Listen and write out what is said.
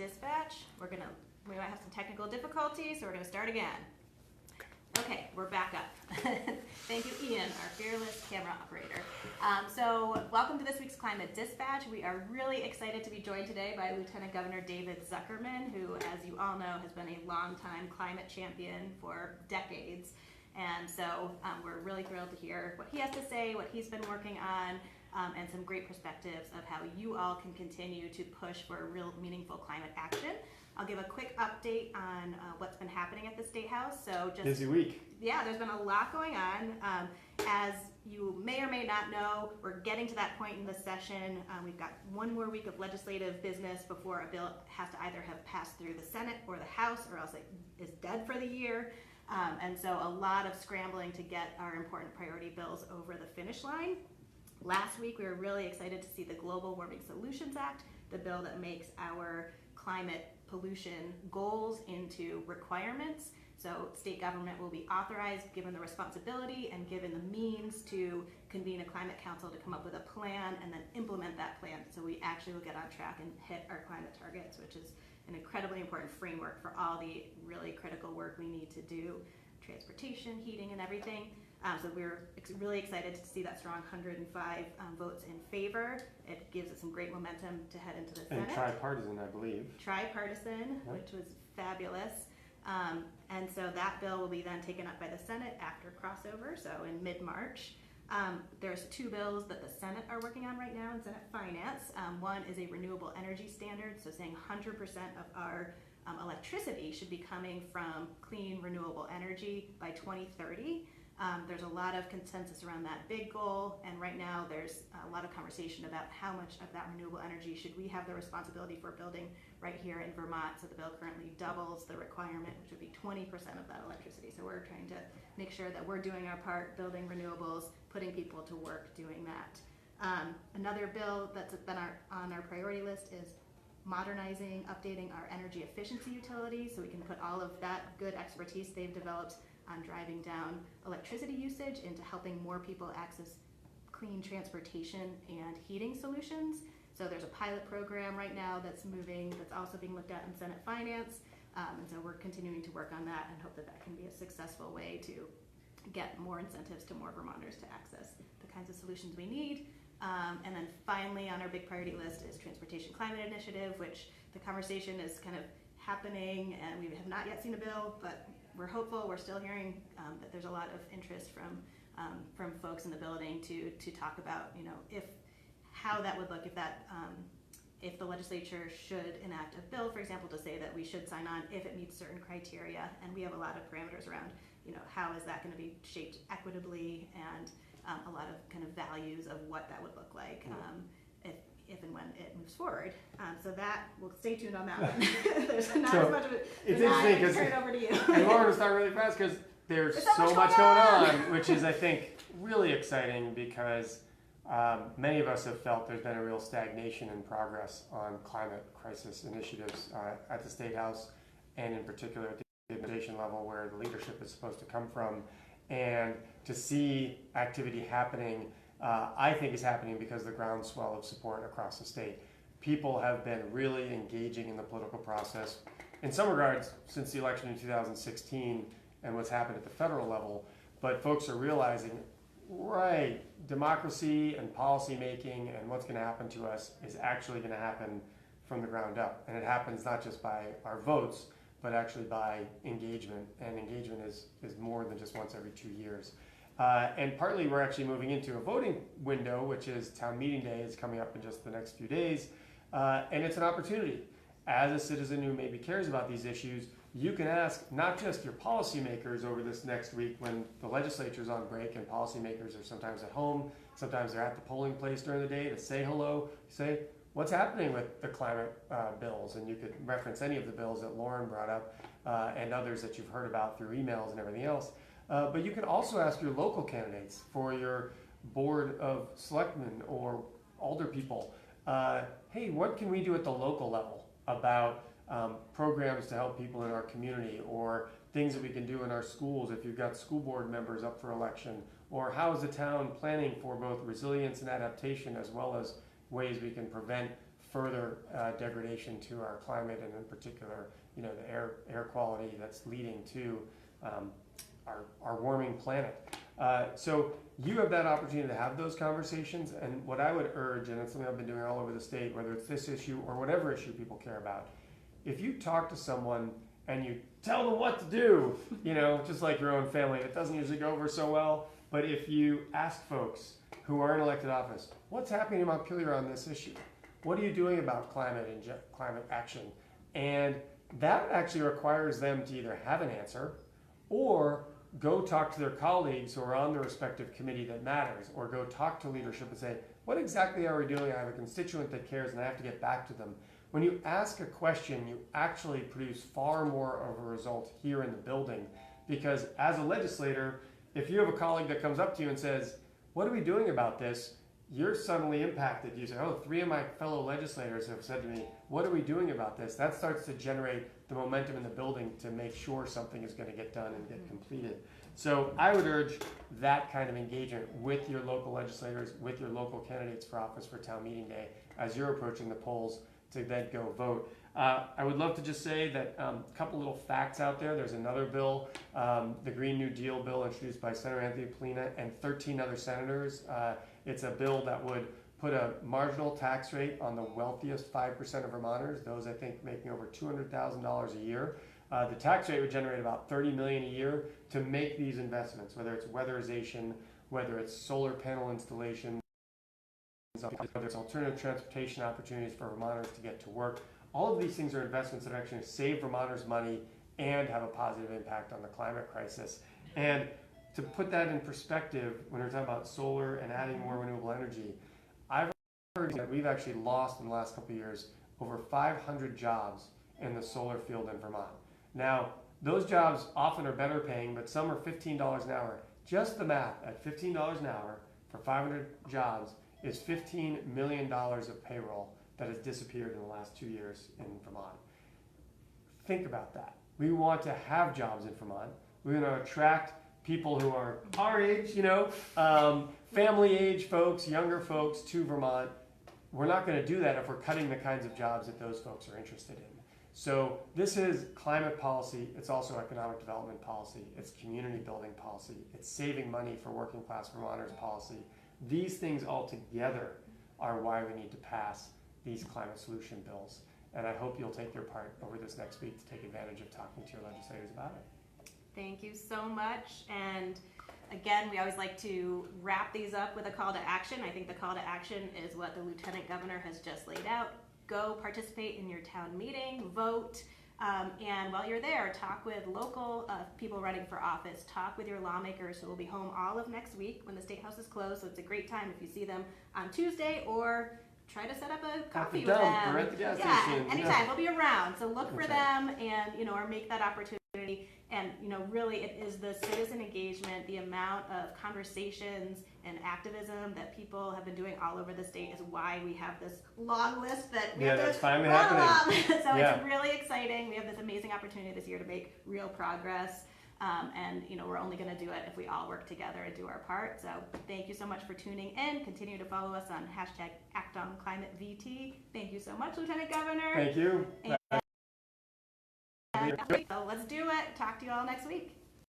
dispatch. We might have some technical difficulties, so we're gonna start again. Okay, we're back up. Thank you, Ian, our fearless camera operator. So welcome to this week's Climate Dispatch. We are really excited to be joined today by Lieutenant Governor David Zuckerman, who, as you all know, has been a longtime climate champion for decades. And so we're really thrilled to hear what he has to say, what he's been working on, and some great perspectives of how you all can continue to push for real meaningful climate action. I'll give a quick update on what's been happening at the State House. So just busy week. Yeah, there's been a lot going on. As you may or may not know, we're getting to that point in the session. We've got one more week of legislative business before a bill has to either have passed through the Senate or the House, or else it is dead for the year. And so a lot of scrambling to get our important priority bills over the finish line. Last week, we were really excited to see the Global Warming Solutions Act, the bill that makes our climate pollution goals into requirements. So state government will be authorized, given the responsibility and given the means, to convene a climate council to come up with a plan and then implement that plan. So we actually will get on track and hit our climate targets, which is an incredibly important framework for all the really critical work we need to do, transportation, heating, and everything. So we're really excited to see that strong 105 votes in favor. It gives us some great momentum to head into the Senate. And tripartisan, I believe. Tripartisan, Yep. which was fabulous. And so that bill will be then taken up by the Senate after crossover, so in mid-March. There's two bills that the Senate are working on right now in Senate Finance. One is a renewable energy standard, so saying 100% of our electricity should be coming from clean, renewable energy by 2030. There's a lot of consensus around that big goal, and right now there's a lot of conversation about how much of that renewable energy should we have the responsibility for building right here in Vermont. So the bill currently doubles the requirement, which would be 20% of that electricity. So we're trying to make sure that we're doing our part, building renewables, putting people to work doing that. Another bill that's been on our priority list is modernizing, updating our energy efficiency utilities, so we can put all of that good expertise they've developed on driving down electricity usage into helping more people access clean transportation and heating solutions. So there's a pilot program right now that's moving, that's also being looked at in Senate Finance. And so we're continuing to work on that and hope that that can be a successful way to get more incentives to more Vermonters to access the kinds of solutions we need. And then finally on our big priority list is Transportation Climate Initiative, which the conversation is kind of happening, and we have not yet seen a bill, but we're hopeful. We're still hearing that there's a lot of interest from folks in the building to talk about, how that would look if the legislature should enact a bill, for example, to say that we should sign on if it meets certain criteria. And we have a lot of parameters around, how is that going to be shaped equitably, and a lot of kind of values of what that would look like if and when it moves forward. So that, we'll stay tuned on that one. There's not as much of it. It's interesting because, turn it over to you. And Lauren will start really fast because there's so much going on, which is, I think, really exciting because many of us have felt there's been a real stagnation in progress on climate crisis initiatives at the State House, and in particular at the administration level, where the leadership is supposed to come from. And to see activity happening, I think is happening because of the groundswell of support across the state. People have been really engaging in the political process, in some regards, since the election in 2016 and what's happened at the federal level. But folks are realizing, right, democracy and policy making and what's going to happen to us is actually going to happen from the ground up. And it happens not just by our votes, but actually by engagement. And engagement is more than just once every 2 years. And partly we're actually moving into a voting window, which is town meeting day is coming up in just the next few days. And it's an opportunity. As a citizen who maybe cares about these issues, you can ask not just your policymakers over this next week when the legislature's on break and policymakers are sometimes at home, sometimes they're at the polling place during the day to say hello, say, what's happening with the climate bills? And you could reference any of the bills that Lauren brought up and others that you've heard about through emails and everything else. But you can also ask your local candidates for your board of selectmen or alder people, hey, what can we do at the local level about programs to help people in our community, or things that we can do in our schools if you've got school board members up for election, or how is the town planning for both resilience and adaptation, as well as ways we can prevent further degradation to our climate, and in particular, the air quality that's leading to our warming planet. So you have that opportunity to have those conversations, and what I would urge, and it's something I've been doing all over the state, whether it's this issue or whatever issue people care about, if you talk to someone and you tell them what to do, just like your own family, it doesn't usually go over so well, but if you ask folks who are in elected office, what's happening in Montpelier on this issue? What are you doing about climate and climate action? And that actually requires them to either have an answer or go talk to their colleagues who are on the respective committee that matters, or go talk to leadership and say, what exactly are we doing? I have a constituent that cares and I have to get back to them. When you ask a question, you actually produce far more of a result here in the building, because as a legislator, if you have a colleague that comes up to you and says, what are we doing about this? You're suddenly impacted. You say, oh, 3 of my fellow legislators have said to me, what are we doing about this? That starts to generate the momentum in the building to make sure something is going to get done and get completed. So I would urge that kind of engagement with your local legislators, with your local candidates for office for town meeting day, as you're approaching the polls to then go vote. I would love to just say that a couple little facts out there. There's another bill, the Green New Deal bill, introduced by Senator Anthony Polina and 13 other senators. It's a bill that would put a marginal tax rate on the wealthiest 5% of Vermonters, those I think making over $200,000 a year. The tax rate would generate about $30 million a year to make these investments, whether it's weatherization, whether it's solar panel installation, whether it's alternative transportation opportunities for Vermonters to get to work. All of these things are investments that are actually save Vermonters money and have a positive impact on the climate crisis. And to put that in perspective, when we're talking about solar and adding more renewable energy, I've heard that we've actually lost in the last couple of years over 500 jobs in the solar field in Vermont. Now, those jobs often are better paying, but some are $15 an hour. Just the math, at $15 an hour for 500 jobs is $15 million of payroll that has disappeared in the last 2 years in Vermont. Think about that. We want to have jobs in Vermont. We want to attract people who are our age, family age folks, younger folks to Vermont. We're not going to do that if we're cutting the kinds of jobs that those folks are interested in. So this is climate policy. It's also economic development policy. It's community building policy. It's saving money for working class Vermonters policy. These things all together are why we need to pass these climate solution bills. And I hope you'll take your part over this next week to take advantage of talking to your legislators about it. Thank you so much. And again, we always like to wrap these up with a call to action. I think the call to action is what the Lieutenant Governor has just laid out. Go participate in your town meeting, vote, and while you're there, talk with local people running for office, talk with your lawmakers who will be home all of next week when the State House is closed. So it's a great time if you see them on Tuesday, or try to set up a coffee with them. Or at the gas station. Anytime. They'll be around. So look for them and, or make that opportunity. And, really it is the citizen engagement, the amount of conversations and activism that people have been doing all over the state is why we have this long list that we have that's to finally run happening. along. So it's really exciting. We have this amazing opportunity this year to make real progress. And we're only going to do it if we all work together and do our part. So thank you so much for tuning in. Continue to follow us on #ActOnClimateVT. Thank you so much, Lieutenant Governor. Thank you. So let's do it. Talk to you all next week.